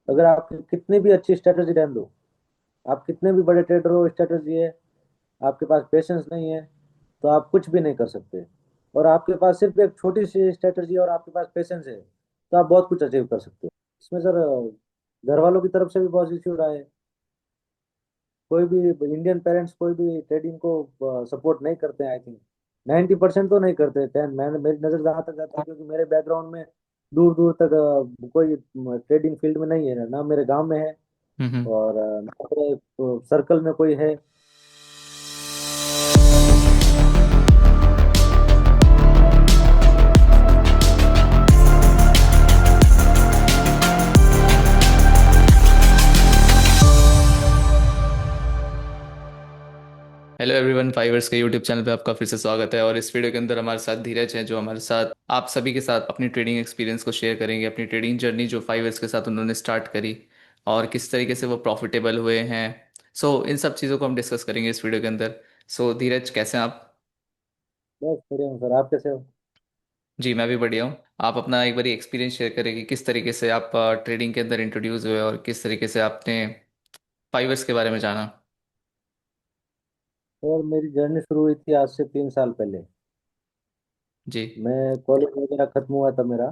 अगर आप कितनी भी अच्छी स्ट्रेटजी रहने दो, आप कितने भी बड़े ट्रेडर हो, स्ट्रेटजी है, आपके पास पेशेंस नहीं है, तो आप कुछ भी नहीं कर सकते। और आपके पास सिर्फ एक छोटी सी स्ट्रेटजी और आपके पास पेशेंस है, तो आप बहुत कुछ अचीव कर सकते हो। इसमें सर घर वालों की तरफ से भी बहुत इश्यू रहा है। कोई भी इंडियन पेरेंट्स कोई भी ट्रेडिंग को सपोर्ट नहीं करते हैं, आई थिंक 90% तो नहीं करते। 10 मैंने मेरी नजर जहाँ तक जाती है, क्योंकि मेरे बैकग्राउंड में दूर दूर तक कोई ट्रेडिंग फील्ड में नहीं है, ना मेरे गांव में है हम्म। और ना मेरे सर्कल में कोई है। हेलो एवरीवन, फाइवर्स के यूट्यूब चैनल पे आपका फिर से स्वागत है। और इस वीडियो के अंदर हमारे साथ धीरज हैं, जो हमारे साथ आप सभी के साथ अपनी ट्रेडिंग एक्सपीरियंस को शेयर करेंगे, अपनी ट्रेडिंग जर्नी जो फाइवर्स के साथ उन्होंने स्टार्ट करी और किस तरीके से वो प्रॉफिटेबल हुए हैं। इन सब चीज़ों को हम डिस्कस करेंगे इस वीडियो के अंदर। धीरज, कैसे हैं आप? बस बढ़िया हूँ सर, आप कैसे हो? जी, मैं भी बढ़िया हूँ। आप अपना एक बार एक्सपीरियंस शेयर करें कि किस तरीके से आप ट्रेडिंग के अंदर इंट्रोड्यूस हुए और किस तरीके से आपने फाइवर्स के बारे में जाना। और मेरी जर्नी शुरू हुई थी आज से 3 साल पहले। जी। मैं कॉलेज वगैरह खत्म हुआ था मेरा,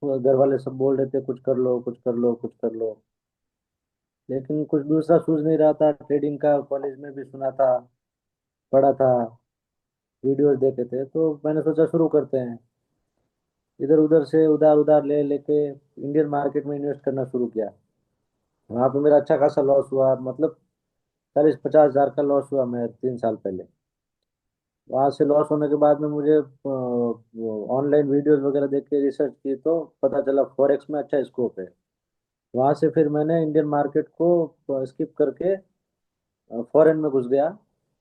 तो घर वाले सब बोल रहे थे कुछ कर लो, कुछ कर लो, कुछ कर लो। लेकिन कुछ दूसरा सूझ नहीं रहा था। ट्रेडिंग का कॉलेज में भी सुना था, पढ़ा था, वीडियोस देखे थे, तो मैंने सोचा शुरू करते हैं। इधर उधर से उधार उधार ले लेके इंडियन मार्केट में इन्वेस्ट करना शुरू किया। वहां पे मेरा अच्छा खासा लॉस हुआ, मतलब 40-50 हजार का लॉस हुआ मैं 3 साल पहले। वहां से लॉस होने के बाद में मुझे ऑनलाइन वीडियोस वगैरह देख के रिसर्च की, तो पता चला फॉरेक्स में अच्छा स्कोप है। वहां से फिर मैंने इंडियन मार्केट को स्किप करके फॉरेन में घुस गया।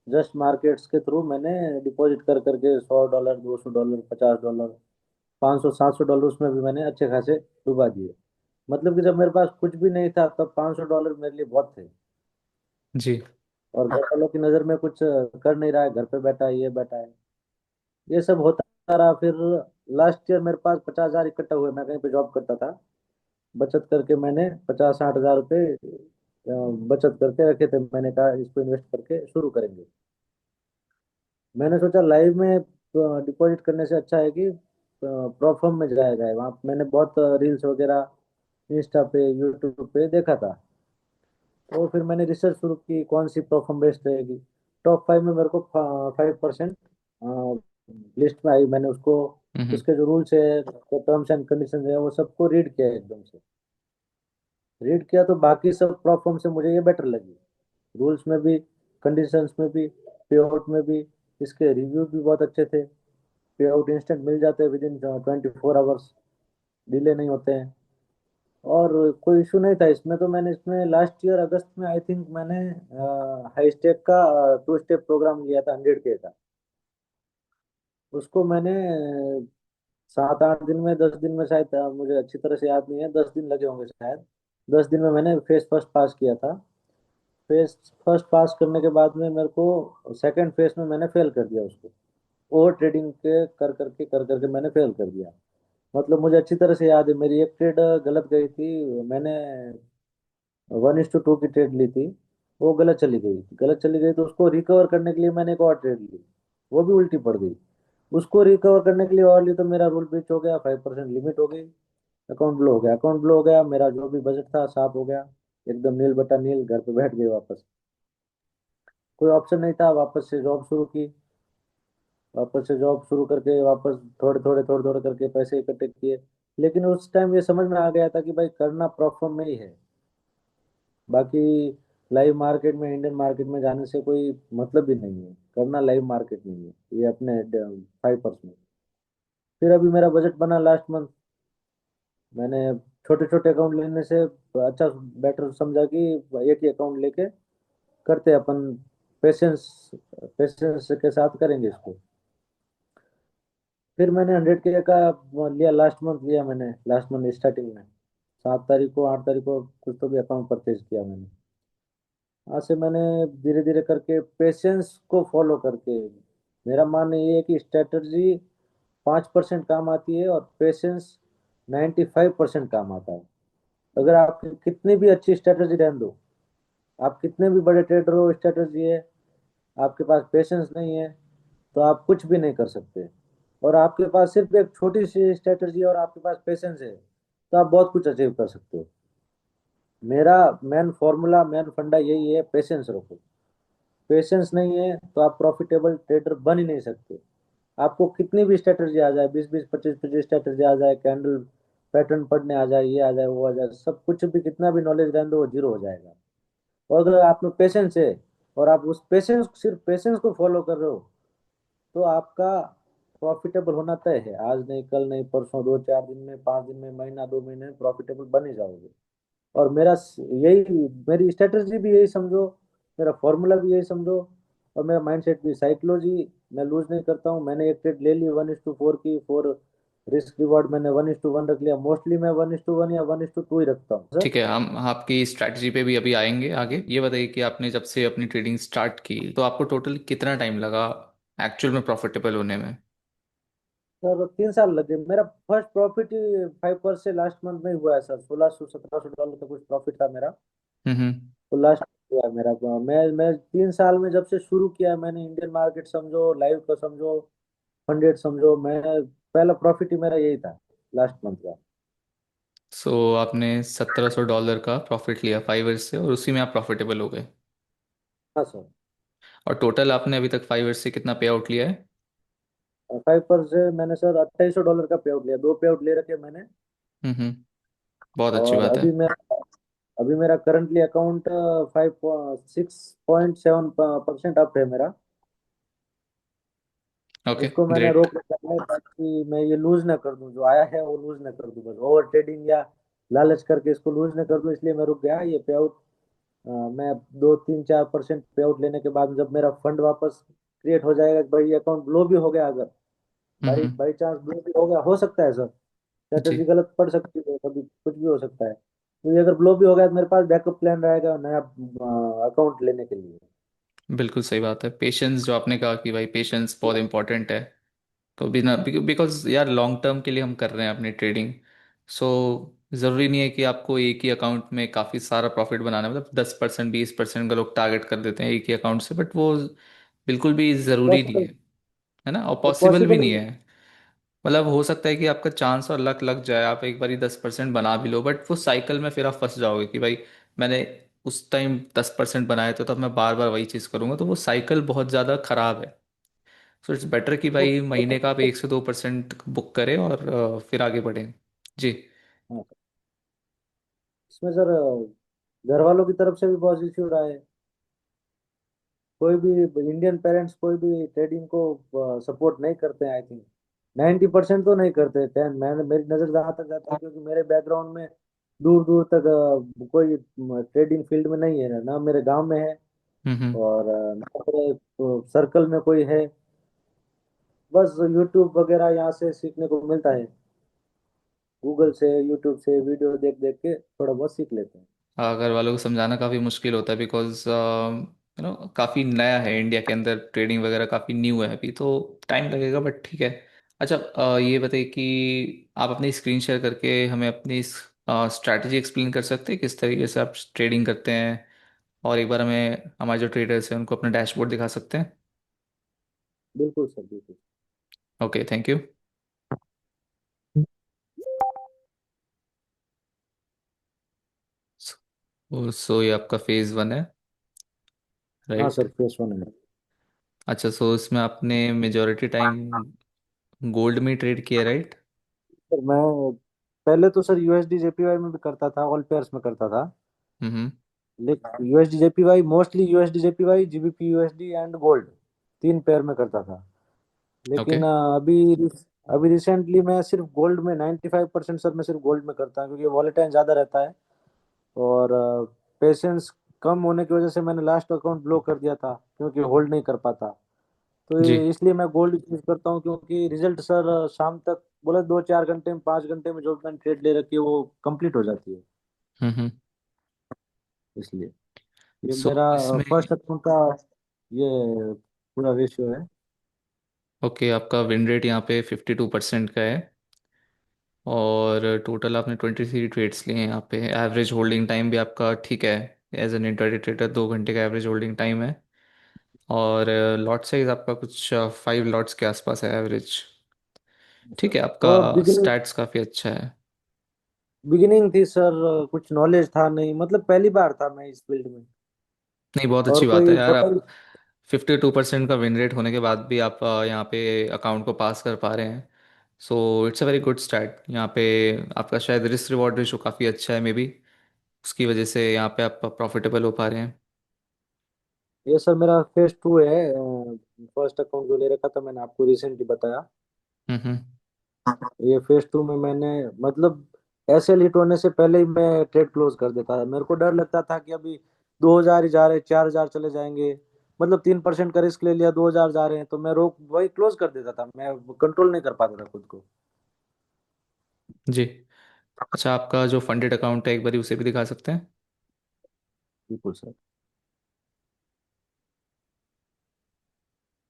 जस्ट मार्केट्स के थ्रू मैंने डिपॉजिट कर करके $100, $200, $50, $500, $700 उसमें भी मैंने अच्छे खासे डुबा दिए। मतलब कि जब मेरे पास कुछ भी नहीं था, तब $500 मेरे लिए बहुत थे। जी। और घर वालों की नज़र में कुछ कर नहीं रहा है, घर पे बैठा है, ये बैठा है, ये सब होता रहा। फिर लास्ट ईयर मेरे पास 50 हजार इकट्ठा हुए। मैं कहीं पे जॉब करता था, बचत करके मैंने 50-60 हजार रुपये बचत करके रखे थे। मैंने कहा इसको इन्वेस्ट करके शुरू करेंगे। मैंने सोचा लाइव में डिपॉजिट करने से अच्छा है कि प्रोफर्म में जाया जाए। वहाँ मैंने बहुत रील्स वगैरह इंस्टा पे, यूट्यूब पे देखा था। तो फिर मैंने रिसर्च शुरू की कौन सी प्रोफर्म बेस्ट रहेगी। टॉप 5 में मेरे को 5% लिस्ट में आई। मैंने उसको, हम्म। उसके जो रूल्स है, टर्म्स एंड कंडीशन है, वो सबको रीड किया एकदम से। रीड किया तो बाकी सब प्रोफर्म से मुझे ये बेटर लगी। रूल्स में भी, कंडीशंस में भी, पे आउट में भी। इसके रिव्यू भी बहुत अच्छे थे। पे आउट इंस्टेंट मिल जाते हैं, विद इन 24 आवर्स, डिले नहीं होते हैं। और कोई इशू नहीं था इसमें। तो मैंने इसमें लास्ट ईयर अगस्त में आई थिंक मैंने हाई स्टेक का 2 स्टेप प्रोग्राम लिया था, 100K का। उसको मैंने 7-8 दिन में, 10 दिन में शायद, मुझे अच्छी तरह से याद नहीं है, 10 दिन लगे होंगे शायद। 10 दिन में मैंने फेज फर्स्ट पास किया था। फेज फर्स्ट पास करने के बाद में मेरे को सेकंड फेज में मैंने फेल कर दिया उसको। ओवर ट्रेडिंग के कर करके मैंने फेल कर दिया। मतलब मुझे अच्छी तरह से याद है, मेरी एक ट्रेड गलत गई थी। मैंने 1:2 की ट्रेड ली थी, वो गलत चली गई। गलत चली गई तो उसको रिकवर करने के लिए मैंने एक और ट्रेड ली, वो भी उल्टी पड़ गई। उसको रिकवर करने के लिए और ली, तो मेरा रूल ब्रीच हो गया, 5% लिमिट हो गई। अकाउंट ब्लो हो गया, अकाउंट ब्लो हो गया, मेरा जो भी बजट था साफ हो गया। एकदम नील बटा नील, घर पे बैठ गए वापस। कोई ऑप्शन नहीं था, वापस से जॉब शुरू की। वापस से जॉब शुरू करके वापस थोड़े थोड़े करके पैसे इकट्ठे किए। लेकिन उस टाइम ये समझ में आ गया था कि भाई करना प्रॉफिट में ही है। बाकी लाइव मार्केट में, इंडियन मार्केट में जाने से कोई मतलब भी नहीं है। करना लाइव मार्केट में ही है, ये अपने 5%। फिर अभी मेरा बजट बना लास्ट मंथ। मैंने छोटे छोटे अकाउंट लेने से अच्छा, बेटर समझा कि एक ही अकाउंट लेके करते अपन। पेशेंस, पेशेंस के साथ करेंगे इसको। फिर मैंने 100K का लिया, लास्ट मंथ लिया मैंने, लास्ट मंथ स्टार्टिंग में 7 तारीख को, 8 तारीख को कुछ तो भी अकाउंट परचेज किया मैंने। आज से मैंने धीरे धीरे करके पेशेंस को फॉलो करके, मेरा मानना ये है कि स्ट्रेटजी 5% काम आती है और पेशेंस 95% काम आता है। अगर आप कितनी भी अच्छी स्ट्रेटजी रहने दो, आप कितने भी बड़े ट्रेडर हो, स्ट्रेटजी है, आपके पास पेशेंस नहीं है, तो आप कुछ भी नहीं कर सकते। और आपके पास सिर्फ एक छोटी सी स्ट्रेटजी और आपके पास पेशेंस है, तो आप बहुत कुछ अचीव कर सकते हो। मेरा मेन फॉर्मूला, मेन फंडा यही है, पेशेंस रखो। पेशेंस नहीं है तो आप प्रॉफिटेबल ट्रेडर बन ही नहीं सकते। आपको कितनी भी स्ट्रेटजी आ जाए, 20 20 25 25 स्ट्रेटजी आ जाए, कैंडल पैटर्न पढ़ने आ जाए, ये आ जाए, वो आ जाए, सब कुछ भी कितना भी नॉलेज रहने दो, वो जीरो हो जाएगा। और अगर आप में पेशेंस है और आप उस पेशेंस, सिर्फ पेशेंस को फॉलो कर रहे हो, तो आपका प्रॉफिटेबल होना तय है। आज नहीं, कल नहीं, परसों, 2 4 दिन में, 5 दिन में, महीना 2 महीने में प्रॉफिटेबल बन ही जाओगे। और यही, मेरी स्ट्रेटजी भी यही समझो, मेरा फॉर्मूला भी यही समझो, और मेरा माइंडसेट भी, साइकोलॉजी, मैं लूज नहीं करता हूँ। मैंने एक ट्रेड ले ली 1:4 की, फोर रिस्क रिवॉर्ड मैंने 1:1 रख लिया। मोस्टली मैं 1:1 या 1:2 ही रखता हूँ सर। ठीक है, हम आपकी स्ट्रैटेजी पे भी अभी आएंगे आगे। ये बताइए कि आपने जब से अपनी ट्रेडिंग स्टार्ट की तो आपको टोटल कितना टाइम लगा एक्चुअल में प्रॉफिटेबल होने में? सर 3 साल लगे। मेरा फर्स्ट प्रॉफिट ही 5% से लास्ट मंथ में हुआ है सर। $1600 1700 का कुछ प्रॉफिट था मेरा। हम्म। तो लास्ट हुआ है मेरा। मैं 3 साल में जब से शुरू किया है मैंने, इंडियन मार्केट समझो, लाइव का समझो, फंडेड समझो, मैं पहला प्रॉफिट ही मेरा यही था, लास्ट मंथ का। सो आपने $1700 का प्रॉफिट लिया 5 ईयर्स से और उसी में आप प्रॉफिटेबल हो गए। हाँ सर। और टोटल आपने अभी तक 5 ईयर्स से कितना पे आउट लिया है? 5% से मैंने सर $2800 का पे आउट लिया, 2 पे आउट ले रखे मैंने। हम्म। बहुत अच्छी और बात है। अभी मेरा करंटली अकाउंट 6.7% अप है मेरा। ओके, इसको मैंने ग्रेट। रोक रखा है ताकि मैं ये लूज ना कर दूं, जो आया है वो लूज ना कर दूं, बस ओवर ट्रेडिंग या लालच करके इसको लूज ना कर दूं, इसलिए मैं रुक गया। ये पे आउट मैं 2 3 4% पे आउट लेने के बाद जब मेरा फंड वापस क्रिएट हो जाएगा, भाई ये अकाउंट ब्लो भी हो गया, अगर by hmm. By chance blow भी हो गया, हो सकता है सर, जी, स्ट्रेटेजी गलत पड़ सकती है, कभी कुछ भी हो सकता है, तो ये अगर ब्लो भी हो गया तो मेरे पास बैकअप प्लान रहेगा नया अकाउंट लेने के लिए। बिल्कुल सही बात है। पेशेंस जो आपने कहा कि भाई पेशेंस बहुत इंपॉर्टेंट है। तो बिना, बिकॉज यार लॉन्ग टर्म के लिए हम कर रहे हैं अपनी ट्रेडिंग। सो ज़रूरी नहीं है कि आपको एक ही अकाउंट में काफ़ी सारा प्रॉफिट बनाना है। मतलब 10% 20% का लोग टारगेट कर देते हैं एक ही अकाउंट से, बट वो बिल्कुल भी ज़रूरी नहीं पॉसिबल, है ना, और वो पॉसिबल भी पॉसिबल नहीं नहीं। है। मतलब हो सकता है कि आपका चांस और लक लग जाए, आप एक बारी 10% बना भी लो, बट वो साइकिल में फिर आप फंस जाओगे कि भाई मैंने उस टाइम 10% बनाए थे तो अब मैं बार बार वही चीज़ करूंगा, तो वो साइकिल बहुत ज़्यादा खराब है। सो इट्स बेटर कि वो भाई महीने का आप 1 से 2% बुक करें और फिर आगे बढ़ें। जी। हाँ, इसमें सर घर वालों की तरफ से भी पॉजिटिव रहा है। कोई भी इंडियन पेरेंट्स कोई भी ट्रेडिंग को सपोर्ट नहीं करते हैं, आई थिंक 90% तो नहीं करते। 10, मैंने, मेरी नजर जहाँ तक जाता है, क्योंकि मेरे बैकग्राउंड में दूर दूर तक कोई ट्रेडिंग फील्ड में नहीं है, ना मेरे गांव में है, हम्म। और ना मेरे सर्कल में कोई है। बस यूट्यूब वगैरह यहाँ से सीखने को मिलता है, गूगल से, यूट्यूब से वीडियो देख देख के थोड़ा बहुत सीख लेते हैं। घर वालों को समझाना काफ़ी मुश्किल होता है, बिकॉज काफ़ी नया है इंडिया के अंदर, ट्रेडिंग वगैरह काफ़ी न्यू है अभी, तो टाइम लगेगा, बट ठीक है। अच्छा, ये बताइए कि आप अपनी स्क्रीन शेयर करके हमें अपनी स्ट्रैटेजी एक्सप्लेन कर सकते हैं, किस तरीके से आप ट्रेडिंग करते हैं, और एक बार हमें हमारे जो ट्रेडर्स हैं उनको अपना डैशबोर्ड दिखा सकते हैं? बिल्कुल सर, बिल्कुल। Okay, thank you. सो ये आपका फेज़ 1 है, हाँ राइट? सर, फेस वन है। अच्छा, सो इसमें आपने मेजोरिटी टाइम गोल्ड में ट्रेड किया, राइट? सर मैं पहले तो सर यूएसडी जेपीवाई में भी करता था, ऑल पेयर्स में करता था। हम्म। लेकिन USD JPY, mostly USD JPY, GBP USD and gold, 3 pair में करता था। ओके। लेकिन अभी रिसेंटली मैं सिर्फ गोल्ड में 95% सर, मैं सिर्फ गोल्ड में करता हूँ, क्योंकि वॉलेटाइल ज़्यादा रहता है। और पेशेंस कम होने की वजह से मैंने लास्ट अकाउंट ब्लॉक कर दिया था, क्योंकि होल्ड नहीं कर पाता। तो जी। इसलिए मैं गोल्ड यूज करता हूँ, क्योंकि रिजल्ट सर शाम तक, बोले 2 4 घंटे में, 5 घंटे में, जो भी मैंने ट्रेड ले रखी है वो कंप्लीट हो जाती है। हम्म। इसलिए ये सो मेरा इसमें, फर्स्ट अकाउंट का ये पूरा रेशियो है। ओके, आपका विन रेट यहाँ पे 52% का है। और टोटल आपने 23 ट्रेड्स लिए हैं यहाँ पे। एवरेज होल्डिंग टाइम भी आपका ठीक है। एज एन इंट्राडे ट्रेडर 2 घंटे का एवरेज होल्डिंग टाइम है। और लॉट साइज आपका कुछ 5 लॉट्स के आसपास है एवरेज। सर ठीक है, आपका तो बिगिनिंग स्टैट्स काफ़ी अच्छा है। बिगिनिंग थी सर, कुछ नॉलेज था नहीं, मतलब पहली बार था मैं इस फील्ड में। नहीं, बहुत और अच्छी बात है कोई यार। पता आप ही। 52% का विन रेट होने के बाद भी आप यहाँ पे अकाउंट को पास कर पा रहे हैं। So it's a very good start यहाँ पे। आपका शायद रिस्क रिवॉर्ड रेशो काफ़ी अच्छा है मे बी, उसकी वजह से यहाँ पे आप प्रॉफिटेबल हो पा रहे हैं। ये सर मेरा फेज 2 है। फर्स्ट अकाउंट जो ले रखा था मैंने आपको रिसेंटली बताया। हम्म। ये फेज 2 में मैंने, मतलब ऐसे लिट होने से पहले ही मैं ट्रेड क्लोज कर देता था। मेरे को डर लगता था कि अभी 2,000 ही जा रहे, 4,000 चले जाएंगे। मतलब 3% का रिस्क ले लिया, 2,000 जा रहे हैं तो मैं रोक वही क्लोज कर देता था। मैं कंट्रोल नहीं कर पाता था खुद को। जी। अच्छा, आपका जो फंडेड अकाउंट है एक बार उसे भी दिखा सकते हैं? बिल्कुल सर।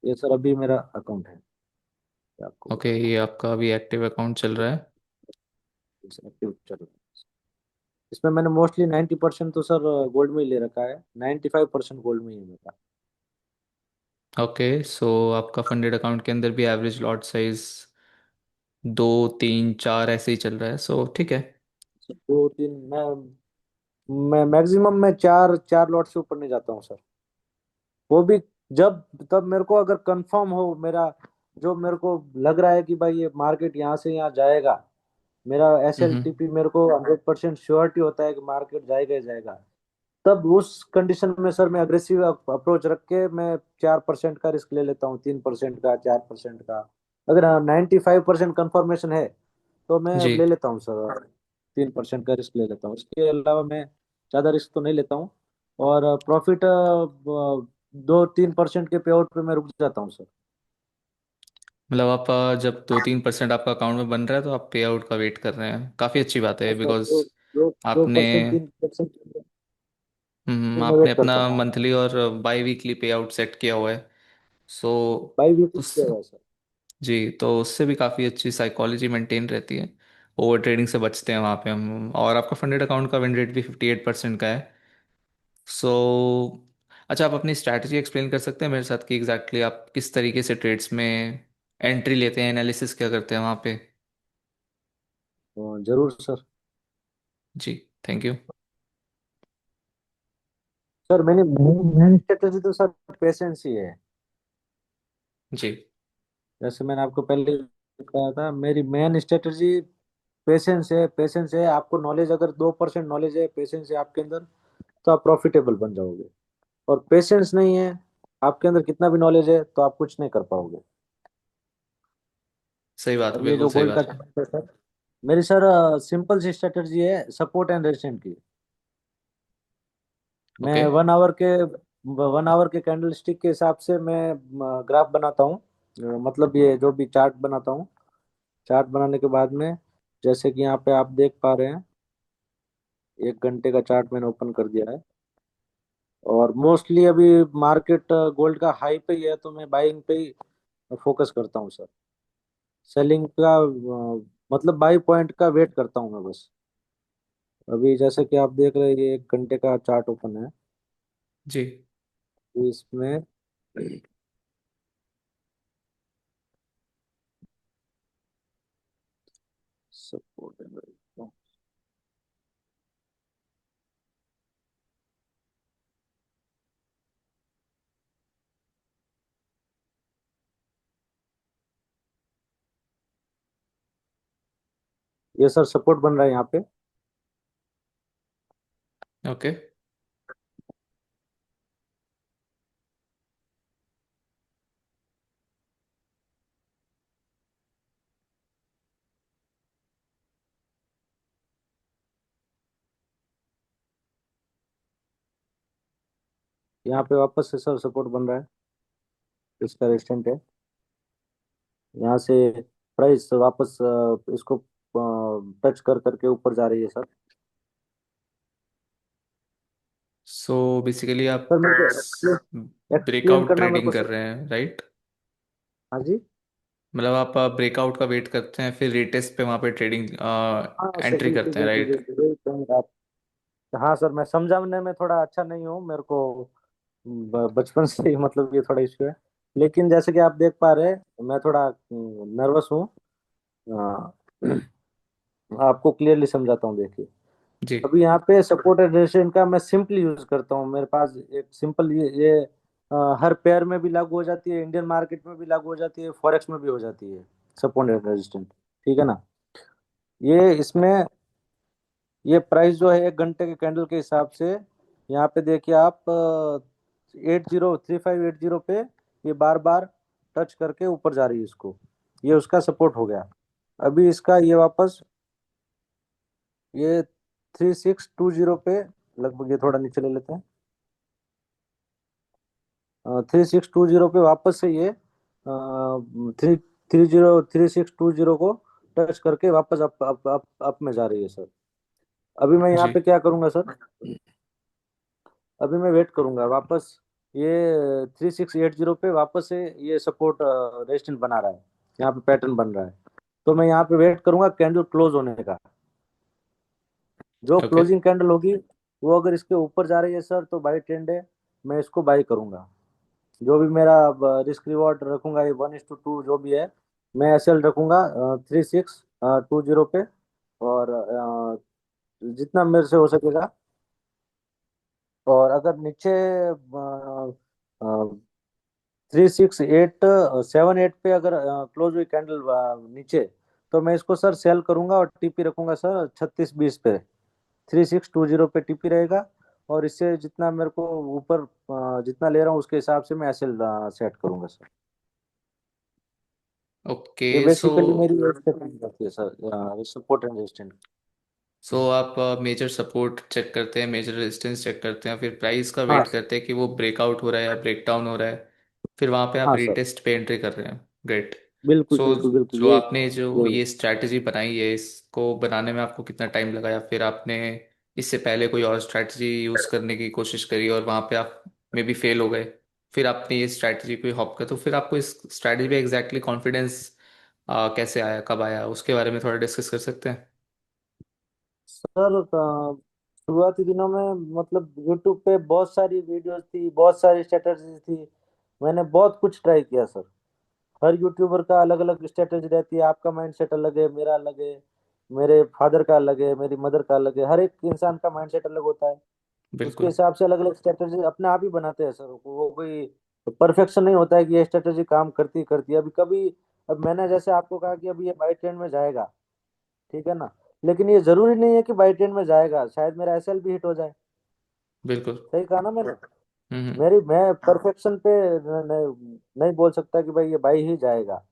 ये सर अभी मेरा अकाउंट है, मैं आपको ओके, बताता ये आपका अभी एक्टिव अकाउंट चल रहा है। हूँ। एक्टिव चल रहा है। इसमें मैंने मोस्टली 90% तो सर गोल्ड में ही ले रखा है। 95% गोल्ड में ही है मेरा। ओके, सो आपका फंडेड अकाउंट के अंदर भी एवरेज लॉट साइज 2 3 4 ऐसे ही चल रहा है, सो ठीक है। दो तीन, मैं मैक्सिमम मैं चार चार लॉट से ऊपर नहीं जाता हूँ सर। वो भी जब, तब मेरे को अगर कंफर्म हो मेरा, जो मेरे को लग रहा है कि भाई ये मार्केट यहाँ से यहाँ जाएगा, मेरा एस एल हम्म। टी पी मेरे को 100% श्योरिटी होता है कि मार्केट जाएगा ही जाएगा, तब उस कंडीशन में सर मैं अग्रेसिव अप्रोच रख के मैं 4% का रिस्क ले लेता हूँ, 3% का, 4% का। अगर 95% कंफर्मेशन है तो मैं जी, ले लेता हूँ सर। 3% का रिस्क ले लेता हूँ, इसके अलावा मैं ज़्यादा रिस्क तो नहीं लेता हूँ। और प्रॉफिट 2-3% के पे आउट पे मैं रुक जाता हूँ सर। मतलब आप जब 2 3% आपका अकाउंट में बन रहा है तो आप पे आउट का वेट कर रहे हैं, काफ़ी अच्छी बात है। सर बिकॉज दो दो दो आपने परसेंट 3% मैं आपने वेट अपना करता हूँ। मंथली और बाई वीकली पे आउट सेट किया हुआ है। सो बाई वीक उस किया हुआ है सर। जी, तो उससे भी काफ़ी अच्छी साइकोलॉजी मेंटेन रहती है। ओवर ट्रेडिंग से बचते हैं वहाँ पे हम। और आपका फंडेड अकाउंट का विन रेट भी 58% का है। सो अच्छा, आप अपनी स्ट्रैटेजी एक्सप्लेन कर सकते हैं मेरे साथ कि एग्जैक्टली आप किस तरीके से ट्रेड्स में एंट्री लेते हैं, एनालिसिस क्या करते हैं वहाँ पे? तो जरूर सर। जी, थैंक यू। सर मैंने मेन स्ट्रेटेजी तो सर पेशेंस ही है। जी। जैसे मैंने आपको पहले कहा था, मेरी मेन स्ट्रेटेजी पेशेंस है। पेशेंस है, आपको नॉलेज अगर 2% नॉलेज है, पेशेंस है आपके अंदर, तो आप प्रॉफिटेबल बन जाओगे। और पेशेंस नहीं है आपके अंदर, कितना भी नॉलेज है तो आप कुछ नहीं कर पाओगे। सही बात है, और ये बिल्कुल जो सही गोल्ड का बात है। चार्ट है सर, मेरी सर सिंपल सी स्ट्रेटेजी है, सपोर्ट एंड रेजिस्टेंस की। ओके। मैं 1 आवर के कैंडल स्टिक के हिसाब से मैं ग्राफ बनाता हूँ। मतलब ये जो भी चार्ट बनाता हूँ, चार्ट बनाने के बाद में, जैसे कि यहाँ पे आप देख पा रहे हैं, 1 घंटे का चार्ट मैंने ओपन कर दिया है। और मोस्टली अभी मार्केट गोल्ड का हाई पे ही है तो मैं बाइंग पे ही फोकस करता हूँ सर। सेलिंग का मतलब बाई पॉइंट का वेट करता हूँ मैं बस। अभी जैसे कि आप देख रहे हैं, ये 1 घंटे का चार्ट ओपन है। जी। इसमें सपोर्ट, ये सर सपोर्ट बन रहा है यहाँ पे। ओके, यहाँ पे वापस से सर सपोर्ट बन रहा है, इसका रेजिस्टेंट है। यहाँ से प्राइस वापस इसको टच कर करके ऊपर जा रही है सर। सो बेसिकली आप सर मेरे को एक्सप्लेन ब्रेकआउट करना मेरे ट्रेडिंग को कर सर। रहे हैं, राइट? हाँ जी। मतलब आप ब्रेकआउट का वेट करते हैं फिर रीटेस्ट पे वहाँ पे ट्रेडिंग हाँ सर, एंट्री बिल्कुल करते हैं, बिल्कुल राइट? बिल्कुल, यही कहेंगे आप। हाँ सर, मैं समझाने में थोड़ा अच्छा नहीं हूँ, मेरे को बचपन से ही मतलब ये थोड़ा इश्यू है। लेकिन जैसे कि आप देख पा रहे हैं, मैं थोड़ा नर्वस हूँ। आपको क्लियरली समझाता हूँ, देखिए। जी अभी यहाँ पे सपोर्टेड रेजिस्टेंस का मैं सिंपल यूज करता हूँ। मेरे पास एक सिंपल ये हर पेयर में भी लागू हो जाती है, इंडियन मार्केट में भी लागू हो जाती है, फॉरेक्स में भी हो जाती है सपोर्टेड रेजिस्टेंस। ठीक है ना? ये इसमें ये प्राइस जो है 1 घंटे के कैंडल के हिसाब से, यहाँ पे देखिए आप 803580 पे ये बार बार टच करके ऊपर जा रही है इसको। ये उसका सपोर्ट हो गया। अभी इसका ये वापस ये 3620 पे, लगभग ये थोड़ा नीचे ले लेते हैं। 3620 पे वापस से ये थ्री थ्री जीरो 3620 को टच करके वापस अप अप अप अप में जा रही है सर। अभी मैं यहाँ जी। पे क्या करूंगा सर, अभी मैं वेट करूंगा वापस। ये 3680 पे वापस से ये सपोर्ट रेजिस्टेंस बना रहा है, यहाँ पे पैटर्न बन रहा है। तो मैं यहाँ पे वेट करूंगा कैंडल क्लोज होने का। जो ओके। क्लोजिंग कैंडल होगी, वो अगर इसके ऊपर जा रही है सर तो बाई ट्रेंड है, मैं इसको बाई करूंगा। जो भी मेरा रिस्क रिवॉर्ड रखूंगा, ये 1:2 जो भी है, मैं एसएल रखूंगा 3620 पे। और जितना मेरे से हो सकेगा। और अगर नीचे 3678 पे अगर क्लोज हुई कैंडल नीचे, तो मैं इसको सर सेल करूंगा और टीपी रखूंगा सर 3620 पे। 3620 पे टीपी रहेगा। और इससे जितना मेरे को ऊपर जितना ले रहा हूँ उसके हिसाब से मैं एसएल सेट करूंगा सर। ओके। ये सो बेसिकली मेरी स्ट्रेटजी रहती है सर, सपोर्ट एंड रेजिस्टेंस। आप मेजर सपोर्ट चेक करते हैं, मेजर रेजिस्टेंस चेक करते हैं, फिर प्राइस का हाँ वेट करते हैं कि वो ब्रेकआउट हो रहा है या ब्रेक डाउन हो रहा है, फिर वहाँ पे आप हाँ सर, रीटेस्ट पे एंट्री कर रहे हैं। ग्रेट। बिल्कुल सो बिल्कुल बिल्कुल, जो यही आपने जो यही। ये स्ट्रैटेजी बनाई है, इसको बनाने में आपको कितना टाइम लगा, या फिर आपने इससे पहले कोई और स्ट्रैटेजी यूज़ करने की कोशिश करी और वहाँ पे आप मे बी फेल हो गए, फिर आपने ये स्ट्रैटेजी पे हॉप कर, तो फिर आपको इस स्ट्रैटेजी पे एग्जैक्टली कॉन्फिडेंस कैसे आया, कब आया, उसके बारे में थोड़ा डिस्कस कर सकते हैं? सर शुरुआती दिनों में मतलब यूट्यूब पे बहुत सारी वीडियोस थी, बहुत सारी स्ट्रेटजी थी। मैंने बहुत कुछ ट्राई किया सर। हर यूट्यूबर का अलग अलग स्ट्रेटजी रहती है, आपका माइंडसेट अलग है, मेरा अलग है, मेरे फादर का अलग है, मेरी मदर का अलग है। हर एक इंसान का माइंडसेट अलग होता है। उसके बिल्कुल हिसाब से अलग अलग स्ट्रेटजी अपने आप ही बनाते हैं सर। वो कोई परफेक्शन नहीं होता है कि ये स्ट्रेटजी काम करती करती है। अभी कभी, अब मैंने जैसे आपको कहा कि अभी ये बाई ट्रेंड में जाएगा, ठीक है ना? लेकिन ये जरूरी नहीं है कि बाई ट्रेंड में जाएगा, शायद मेरा एसएल भी हिट हो जाए। बिल्कुल। सही कहा ना मैंने? हम्म। मेरी मैं परफेक्शन पे नहीं बोल सकता कि भाई ये बाई ही जाएगा।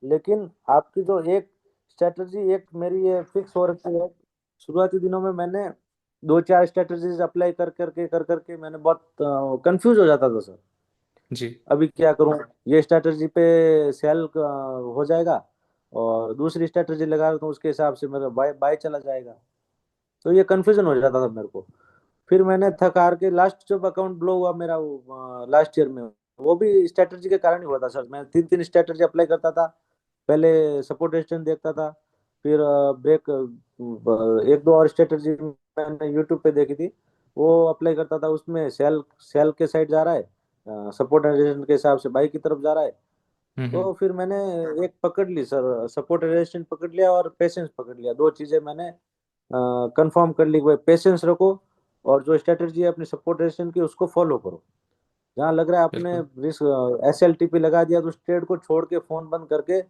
लेकिन आपकी जो एक स्ट्रेटजी, एक मेरी ये फिक्स हो रखी है। शुरुआती दिनों में मैंने दो चार स्ट्रेटजीज अप्लाई कर करके मैंने बहुत कंफ्यूज हो जाता था सर। जी अभी क्या करूं? ये स्ट्रेटजी पे सेल हो जाएगा, और दूसरी स्ट्रेटजी लगा रहा हूं उसके हिसाब से मेरा बाय बाय चला जाएगा। तो ये कंफ्यूजन हो जाता था मेरे को। फिर मैंने थक हार के लास्ट जब अकाउंट ब्लो हुआ मेरा, वो लास्ट ईयर में, वो भी स्ट्रेटजी के कारण ही हुआ था सर। मैं तीन तीन स्ट्रेटजी अप्लाई करता था। पहले सपोर्ट रेजिस्टेंस देखता था, फिर ब्रेक, एक दो और स्ट्रेटजी मैंने यूट्यूब पे देखी थी, वो अप्लाई करता था। उसमें सेल सेल के साइड जा रहा है, सपोर्ट एंड रेजिस्टेंस के हिसाब से बाई की तरफ जा रहा है। हम्म। तो फिर मैंने एक पकड़ ली सर, सपोर्ट एंड रेजिस्टेंस पकड़ लिया और पेशेंस पकड़ लिया। दो चीजें मैंने कंफर्म कर ली कि भाई पेशेंस रखो, और जो स्ट्रेटजी है अपनी सपोर्ट रेजिस्टेंस की उसको फॉलो करो। जहाँ लग रहा है आपने बिल्कुल। रिस्क एसएलटीपी लगा दिया, तो उस ट्रेड को छोड़ के फोन बंद करके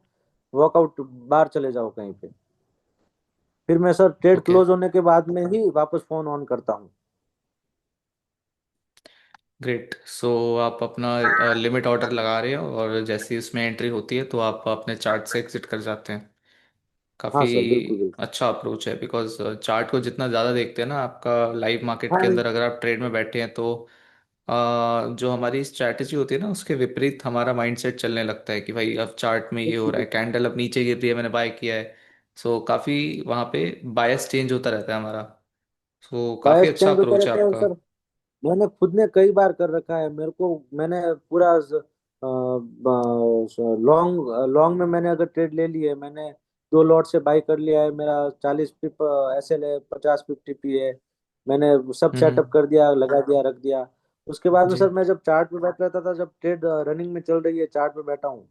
वॉकआउट बाहर चले जाओ कहीं पे। फिर मैं सर ट्रेड ओके। क्लोज होने के बाद में ही वापस फोन ऑन करता हूँ। ग्रेट। सो आप अपना लिमिट ऑर्डर लगा रहे हो और जैसे ही उसमें एंट्री होती है तो आप अपने चार्ट से एग्जिट कर जाते हैं। हाँ काफ़ी सर, बिल्कुल बिल्कुल। अच्छा अप्रोच है, बिकॉज चार्ट को जितना ज़्यादा देखते हैं ना, आपका लाइव मार्केट के हाँ अंदर अगर आप ट्रेड में बैठे हैं तो जो हमारी स्ट्रैटेजी होती है ना उसके विपरीत हमारा माइंडसेट चलने लगता है कि भाई अब चार्ट में ये हो बिल्कुल रहा है, बिल्कुल। कैंडल अब नीचे गिर रही है, मैंने बाय किया है। सो काफ़ी वहाँ पे बायस चेंज होता रहता है हमारा। सो काफ़ी बायस अच्छा चेंज होता अप्रोच है रहता है आपका। सर। मैंने खुद ने कई बार कर रखा है, मेरे को मैंने पूरा लॉन्ग लॉन्ग में मैंने अगर ट्रेड ले ली है, मैंने 2 लॉट से बाई कर लिया है, मेरा 40 पिप एसएल है, 50 पिप टीपी है, मैंने सब सेटअप हम्म। कर दिया, लगा दिया, रख दिया। उसके बाद में जी। सर मैं जब चार्ट पे बैठ रहता था, जब ट्रेड रनिंग में चल रही है, चार्ट पे बैठा हूँ,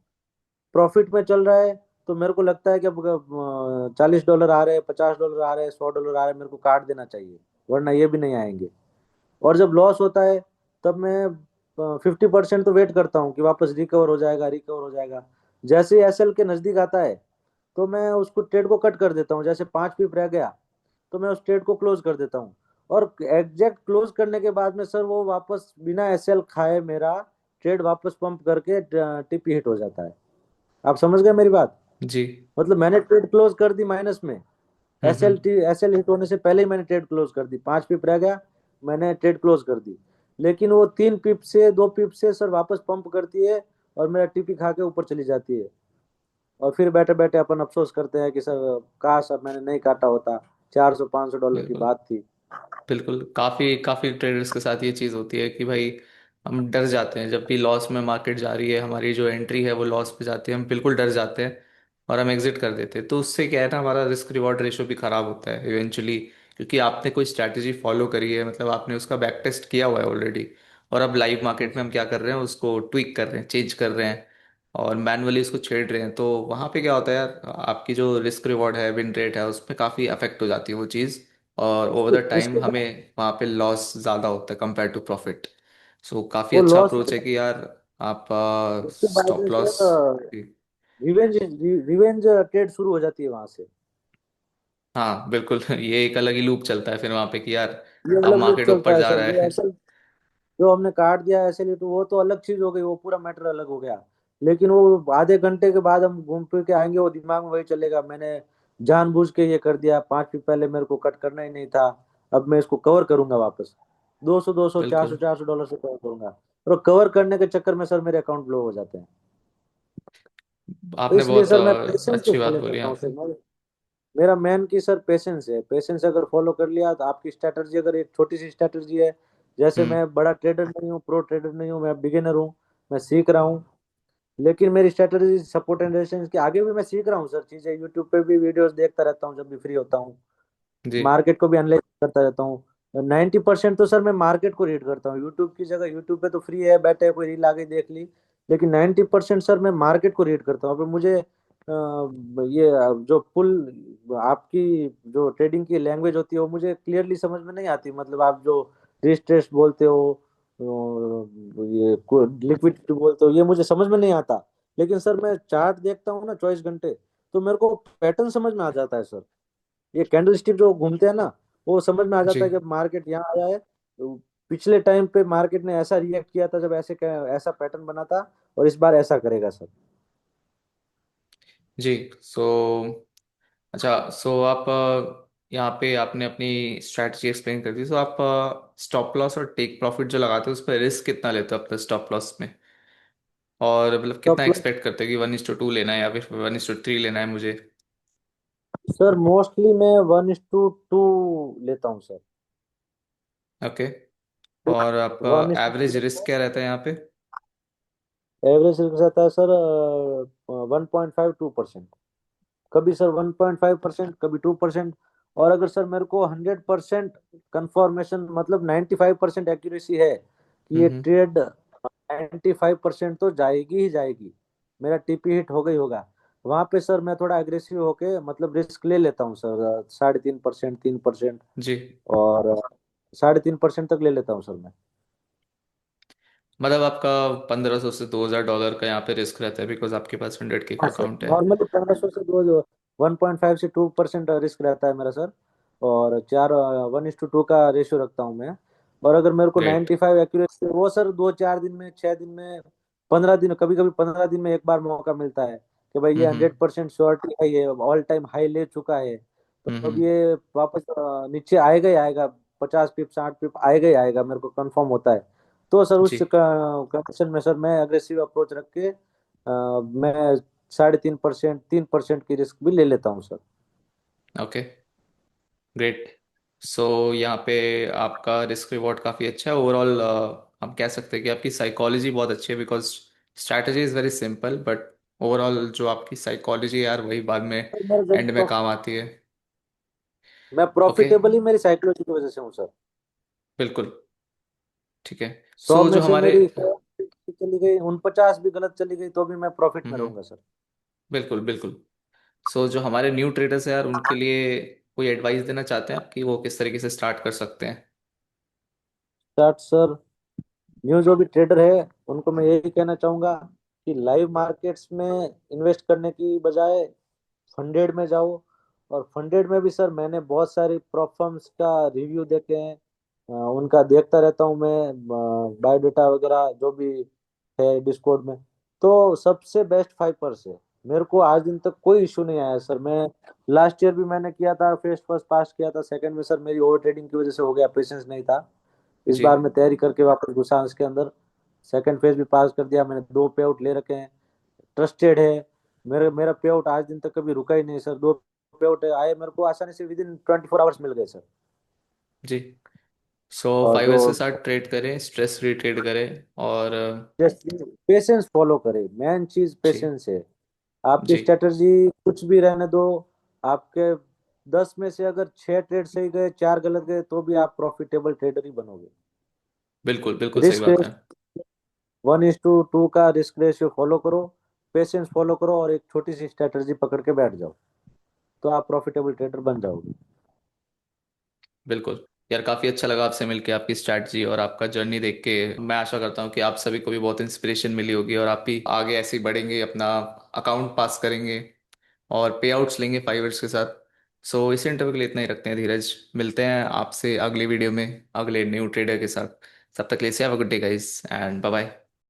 प्रॉफिट में चल रहा है, तो मेरे को लगता है कि अब $40 आ रहे हैं, $50 आ रहे हैं, $100 आ रहे हैं, मेरे को काट देना चाहिए, वरना ये भी नहीं आएंगे। और जब लॉस होता है, तब मैं 50% तो वेट करता हूँ कि वापस रिकवर हो जाएगा, रिकवर हो जाएगा। जैसे ही एसएल के नजदीक आता है, तो मैं उसको ट्रेड को कट कर देता हूँ, जैसे 5 पिप रह गया, तो मैं उस ट्रेड को क्लोज कर देता हूँ। और एग्जैक्ट क्लोज करने के बाद में सर वो वापस बिना एसएल खाए मेरा ट्रेड वापस पंप करके टिपी हिट हो जाता है। आप समझ गए मेरी बात? जी। मतलब मैंने ट्रेड क्लोज कर दी माइनस में, एसएल हम्म। एसएल हिट होने से पहले ही मैंने ट्रेड क्लोज कर दी, 5 पिप रह गया, मैंने ट्रेड क्लोज कर दी। लेकिन वो 3 पिप से 2 पिप से सर वापस पंप करती है, और मेरा टीपी खा के ऊपर चली जाती है। और फिर बैठे बैठे अपन अफसोस करते हैं कि सर काश अब मैंने नहीं काटा होता, $400 500 की बिल्कुल। बात थी। बिल्कुल, काफ़ी काफ़ी ट्रेडर्स के साथ ये चीज़ होती है कि भाई हम डर जाते हैं जब भी लॉस में मार्केट जा रही है, हमारी जो एंट्री है वो लॉस पे जाती है, हम बिल्कुल डर जाते हैं और हम एग्जिट कर देते हैं। तो उससे क्या है ना, हमारा रिस्क रिवॉर्ड रेशो भी ख़राब होता है इवेंचुअली, क्योंकि आपने कोई स्ट्रैटेजी फॉलो करी है, मतलब आपने उसका बैक टेस्ट किया हुआ है ऑलरेडी, और अब लाइव मार्केट में हम क्या कर रहे हैं, उसको ट्विक कर रहे हैं, चेंज कर रहे हैं और मैनुअली उसको छेड़ रहे हैं। तो वहाँ पे क्या होता है यार, आपकी जो रिस्क रिवॉर्ड है, विन रेट है, उसमें काफ़ी अफेक्ट हो जाती है वो चीज़, और ओवर द टाइम इसके बाद हमें वहाँ पे लॉस ज़्यादा होता है कंपेयर टू प्रॉफिट। सो काफ़ी वो अच्छा लॉस, अप्रोच है कि यार आप उसके बाद में stop loss. Sir revenge revenge trade शुरू हो जाती है वहां से। हाँ बिल्कुल ये एक अलग ही लूप चलता है फिर वहाँ पे कि यार ये अब अलग लूप मार्केट चलता ऊपर है जा सर, रहा ये है। असल जो हमने काट दिया ऐसे लिए, तो वो तो अलग चीज हो गई, वो पूरा मैटर अलग हो गया। लेकिन वो आधे घंटे के बाद हम घूम फिर के आएंगे, वो दिमाग में वही चलेगा, मैंने जानबूझ के ये कर दिया, 5 मिनट पहले मेरे को कट करना ही नहीं था, अब मैं इसको कवर करूंगा वापस, 200 200 400 बिल्कुल। $400 से कवर करूंगा। और कवर करने के चक्कर में सर मेरे अकाउंट ब्लॉक हो जाते हैं। तो आपने इसलिए बहुत सर मैं पेशेंस को अच्छी बात फॉलो बोली करता यहाँ हूँ पे। सर। मेरा मेन की सर पेशेंस है, पेशेंस अगर फॉलो कर लिया तो आपकी स्ट्रेटजी, अगर एक छोटी सी स्ट्रेटजी है, जैसे हम्म। मैं बड़ा ट्रेडर नहीं हूँ, प्रो ट्रेडर नहीं हूँ, मैं बिगिनर हूँ, मैं सीख रहा हूँ, लेकिन मेरी स्ट्रेटजी सपोर्ट एंड रेजिस्टेंस के आगे भी मैं सीख रहा हूँ सर चीजें, यूट्यूब पे भी वीडियोस देखता रहता हूँ जब भी फ्री होता हूँ, जी। मार्केट को भी एनालाइज करता रहता हूँ। 90% तो सर मैं मार्केट को रीड करता हूँ, यूट्यूब की जगह, यूट्यूब पे तो फ्री है, बैठे कोई रील आ गई देख ली, लेकिन 90% सर मैं मार्केट को रीड करता हूँ। अभी मुझे ये जो पुल आपकी जो ट्रेडिंग की लैंग्वेज होती है वो मुझे क्लियरली समझ में नहीं आती, मतलब आप जो रिस्ट्रेस बोलते हो, ये लिक्विडिटी बोलते हो, ये मुझे समझ में नहीं आता। लेकिन सर मैं चार्ट देखता हूँ ना 24 घंटे, तो मेरे को पैटर्न समझ में आ जाता है सर। ये कैंडल स्टिक जो घूमते हैं ना, वो समझ में आ जी। जाता है कि मार्केट यहाँ आया है, तो पिछले टाइम पे मार्केट ने ऐसा रिएक्ट किया था जब ऐसा पैटर्न बना था, और इस बार ऐसा करेगा सर। जी। सो अच्छा, सो आप यहाँ पे आपने अपनी स्ट्रैटेजी एक्सप्लेन कर दी, तो आप स्टॉप लॉस और टेक प्रॉफिट जो लगाते हो उस पर रिस्क कितना लेते हो अपने स्टॉप लॉस में, और मतलब कितना स्टॉप एक्सपेक्ट करते हो कि 1:2 लेना है या फिर 1:3 लेना है मुझे। सर मोस्टली मैं 1:2 लेता हूँ सर। ओके। और आपका वन इज एवरेज रिस्क क्या रहता है यहाँ पे। एवरेज रहता है सर 1.52%, कभी सर 1.5%, कभी 2%। और अगर सर मेरे को 100% कंफर्मेशन, मतलब 95% एक्यूरेसी है कि ये हम्म। ट्रेड 95% तो जाएगी ही जाएगी, मेरा टीपी हिट होगा ही होगा, वहां पे सर मैं थोड़ा एग्रेसिव होके मतलब रिस्क ले लेता हूँ सर, 3.5%, 3%, जी। और 3.5% तक ले लेता हूँ सर मैं। मतलब आपका 1500 से $2,000 का यहाँ पे रिस्क रहता है, बिकॉज आपके पास 100K का हाँ सर, अकाउंट है। नॉर्मली 1500 से दो 1.5 से 2% रिस्क रहता है मेरा सर। और 1:2 का रेशियो रखता हूँ मैं। और अगर मेरे को ग्रेट। 95 एक्यूरेसी, वो सर 2 4 दिन में, 6 दिन में, 15 दिन, कभी कभी 15 दिन में एक बार मौका मिलता है कि भाई ये हम्म। 100% श्योरिटी है, ये ऑल टाइम हाई ले चुका है, तो अब हम्म। ये वापस नीचे आएगा ही आएगा, 50 पिप 60 पिप आएगा ही आएगा, मेरे को कंफर्म होता है। तो सर उस जी। कंडीशन में सर मैं अग्रेसिव अप्रोच रख के मैं 3.5%, 3% की रिस्क भी ले लेता हूँ सर। ओके। ग्रेट। सो यहाँ पे आपका रिस्क रिवॉर्ड काफ़ी अच्छा है ओवरऑल। हम कह सकते हैं कि आपकी साइकोलॉजी बहुत अच्छी है, because strategy is very simple, but overall जो आपकी साइकोलॉजी है यार, वही बाद में सर मेरे जब एंड में काम आती है। मैं ओके। प्रॉफिटेबल ही मेरी साइकोलॉजी की वजह से हूँ सर। बिल्कुल। ठीक है। 100 सो में जो से हमारे, मेरी 100 चली गई, 49 भी गलत चली गई तो भी मैं प्रॉफिट में हम्म, रहूंगा सर। बिल्कुल बिल्कुल। सो जो हमारे न्यू ट्रेडर्स हैं यार, उनके लिए कोई एडवाइस देना चाहते हैं आप कि वो किस तरीके से स्टार्ट कर सकते हैं? स्टार्ट सर, न्यू जो भी ट्रेडर है उनको मैं यही कहना चाहूंगा कि लाइव मार्केट्स में इन्वेस्ट करने की बजाय फंडेड में जाओ। और फंडेड में भी सर मैंने बहुत सारी प्रॉप फर्म्स का रिव्यू देखे हैं, उनका देखता रहता हूँ मैं, बायोडेटा वगैरह जो भी है डिस्कॉर्ड में। तो सबसे बेस्ट 5% है। मेरे को आज दिन तक कोई इशू नहीं आया सर। मैं लास्ट ईयर भी मैंने किया था, फेस्ट फर्स्ट पास किया था, सेकंड में सर मेरी ओवर ट्रेडिंग की वजह से हो गया, पेशेंस नहीं था। इस जी। बार मैं तैयारी करके वापस घुसा इसके अंदर, सेकंड फेज भी पास कर दिया मैंने, 2 पे आउट ले रखे हैं, ट्रस्टेड है। मेरा मेरा पे आउट आज दिन तक कभी रुका ही नहीं सर। 2 पे आउट आए मेरे को आसानी से, विद इन 24 आवर्स मिल गए सर। जी। सो और जो फाइवर्स के साथ ट्रेड करें, स्ट्रेस फ्री ट्रेड करें, और पेशेंस फॉलो करे, मेन चीज जी। पेशेंस है। आपकी जी। स्ट्रेटजी कुछ भी रहने दो, आपके 10 में से अगर 6 ट्रेड सही गए, 4 गलत गए, तो भी आप प्रॉफिटेबल ट्रेडर ही बनोगे। बिल्कुल बिल्कुल सही रिस्क बात है। 1:2 का रिस्क रेशियो फॉलो करो, पेशेंस फॉलो करो, और एक छोटी सी स्ट्रेटजी पकड़ के बैठ जाओ, तो आप प्रॉफिटेबल ट्रेडर बन जाओगे। बिल्कुल। यार काफ़ी अच्छा लगा आपसे मिलके, आपकी स्ट्रैटेजी और आपका जर्नी देख के। मैं आशा करता हूँ कि आप सभी को भी बहुत इंस्पिरेशन मिली होगी, और आप भी आगे ऐसे ही बढ़ेंगे, अपना अकाउंट पास करेंगे और पे आउट्स लेंगे फाइवर्स के साथ। सो इस इंटरव्यू के लिए इतना ही रखते हैं धीरज। मिलते हैं आपसे अगली वीडियो में अगले न्यू ट्रेडर के साथ। तब तक के लिए have a good day guys, and bye bye.